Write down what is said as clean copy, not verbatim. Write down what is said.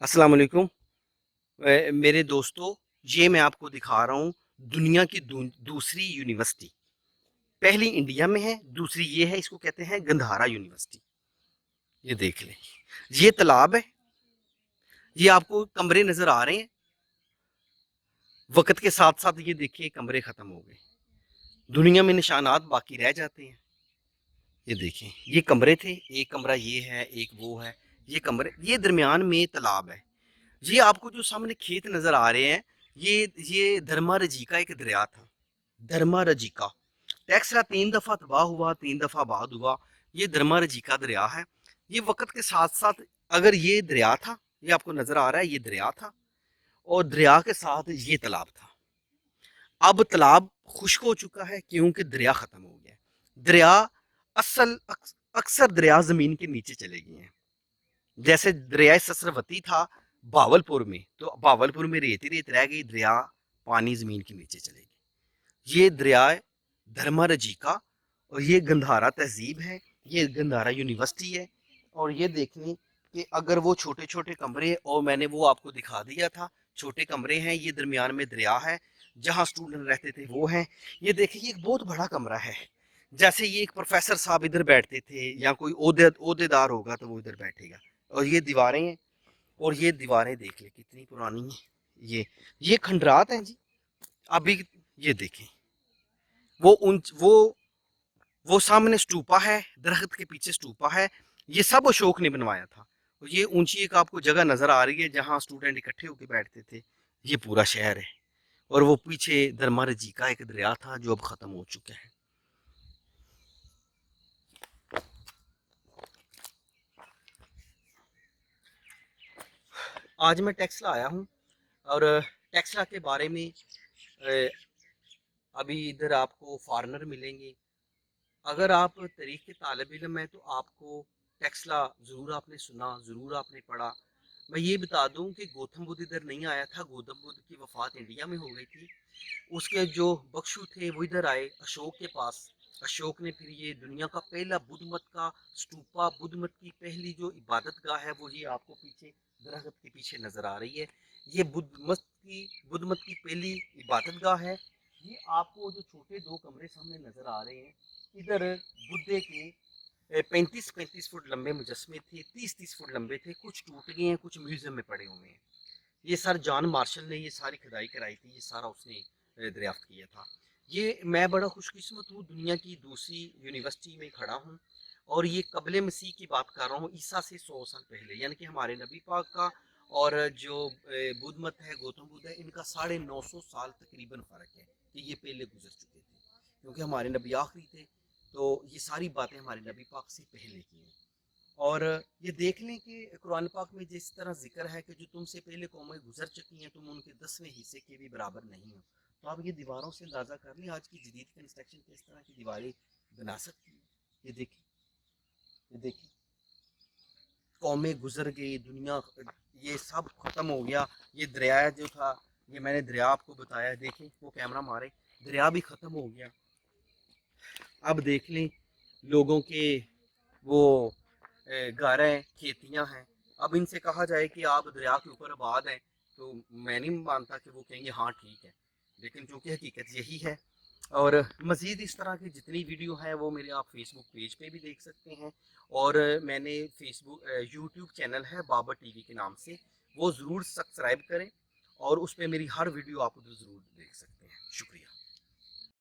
अस्सलाम वालेकुम। मेरे दोस्तों, ये मैं आपको दिखा रहा हूँ दुनिया की दूसरी यूनिवर्सिटी। पहली इंडिया में है, दूसरी ये है, इसको कहते हैं गंधारा यूनिवर्सिटी। ये देख लें, ये तालाब है। ये आपको कमरे नजर आ रहे हैं। वक्त के साथ साथ ये देखिए कमरे खत्म हो गए, दुनिया में निशानात बाकी रह जाते हैं। ये देखें, ये कमरे थे, एक कमरा ये है, एक वो है। ये कमरे, ये दरमियान में तालाब है। ये आपको जो सामने खेत नजर आ रहे हैं, ये धर्मा रजी का एक दरिया था। धर्मा रजी का टेक्सला 3 दफा तबाह हुआ, 3 दफा आबाद हुआ। ये धर्मा रजी का दरिया है। ये वक्त के साथ साथ, अगर ये दरिया था, ये आपको नजर आ रहा है, ये दरिया था और दरिया के साथ ये तालाब था। अब तालाब खुश्क हो चुका है क्योंकि दरिया खत्म हो गया है। दरिया असल अक्सर दरिया जमीन के नीचे चले गए हैं। जैसे दरिया सरस्वती था भावलपुर में, तो भावलपुर में रेत ही रेत रह गई, दरिया पानी जमीन के नीचे चले गए। ये दरिया धर्मा रजी का और ये गंधारा तहजीब है, ये गंधारा यूनिवर्सिटी है। और ये देखें कि अगर वो छोटे छोटे कमरे, और मैंने वो आपको दिखा दिया था, छोटे कमरे हैं, ये दरमियान में दरिया है, जहाँ स्टूडेंट रहते थे वो हैं। ये देखिए, ये एक बहुत बड़ा कमरा है। जैसे ये एक प्रोफेसर साहब इधर बैठते थे, या कोई ओहदेदार होगा तो वो इधर बैठेगा। और ये दीवारें हैं, और ये दीवारें देख ले कितनी पुरानी है। ये खंडरात हैं जी। अभी ये देखें, वो उन वो सामने स्टूपा है, दरख्त के पीछे स्टूपा है। ये सब अशोक ने बनवाया था। और ये ऊंची एक आपको जगह नजर आ रही है जहाँ स्टूडेंट इकट्ठे होकर बैठते थे। ये पूरा शहर है। और वो पीछे धर्मार जी का एक दरिया था जो अब खत्म हो चुका है। आज मैं टेक्सला आया हूँ, और टेक्सला के बारे में अभी इधर आपको फॉरेनर मिलेंगे। अगर आप तारीख के तालिब इल्म हैं तो आपको टेक्सला ज़रूर आपने सुना, ज़रूर आपने पढ़ा। मैं ये बता दूं कि गौतम बुद्ध इधर नहीं आया था, गौतम बुद्ध की वफ़ात इंडिया में हो गई थी। उसके जो बख्शु थे वो इधर आए अशोक के पास। अशोक ने फिर ये दुनिया का पहला बुद्ध मत का स्तूपा, बुद्ध मत की पहली जो इबादत गाह है, वो ये आपको पीछे दरख्त के पीछे नज़र आ रही है। ये बुद्ध मत की पहली इबादत गाह है। ये आपको जो छोटे दो कमरे सामने नज़र आ रहे हैं, इधर बुद्धे के 35-35 फुट लंबे मुजस्मे थे, 30-30 फुट लंबे थे। कुछ टूट गए हैं, कुछ म्यूजियम में पड़े हुए हैं। ये सर जॉन मार्शल ने ये सारी खुदाई कराई थी, ये सारा उसने दरियाफ्त किया था। ये मैं बड़ा खुशकिस्मत हूँ, दुनिया की दूसरी यूनिवर्सिटी में खड़ा हूँ। और ये कबले मसीह की बात कर रहा हूँ, ईसा से 100 साल पहले, यानी कि हमारे नबी पाक का और जो बुद्ध मत है, गौतम बुद्ध है, इनका 950 साल तकरीबन फ़र्क है कि ये पहले गुजर चुके थे, क्योंकि हमारे नबी आखिरी थे। तो ये सारी बातें हमारे नबी पाक से पहले की हैं। और ये देख लें कि कुरान पाक में जिस तरह जिक्र है कि जो तुमसे पहले कौमें गुजर चुकी हैं, तुम उनके 10वें हिस्से के भी बराबर नहीं हो। तो आप ये दीवारों से अंदाज़ा कर लें आज की जदीद कंस्ट्रक्शन किस तरह की दीवारें बना सकती हैं। ये देखें, ये देखें, कौमें गुजर गई, दुनिया, ये सब खत्म हो गया। ये दरिया जो था, ये मैंने दरिया आपको बताया, देखें वो कैमरा मारे, दरिया भी खत्म हो गया। अब देख लें लोगों के वो घर हैं, खेतियां हैं। अब इनसे कहा जाए कि आप दरिया के ऊपर आबाद हैं, तो मैं नहीं मानता कि वो कहेंगे हाँ ठीक है। लेकिन चूंकि हकीकत यही है। और मज़ीद इस तरह की जितनी वीडियो है वो मेरे आप फेसबुक पेज पे भी देख सकते हैं। और मैंने फेसबुक यूट्यूब चैनल है बाबर टीवी के नाम से, वो ज़रूर सब्सक्राइब करें। और उस पर मेरी हर वीडियो आप ज़रूर देख सकते हैं। शुक्रिया।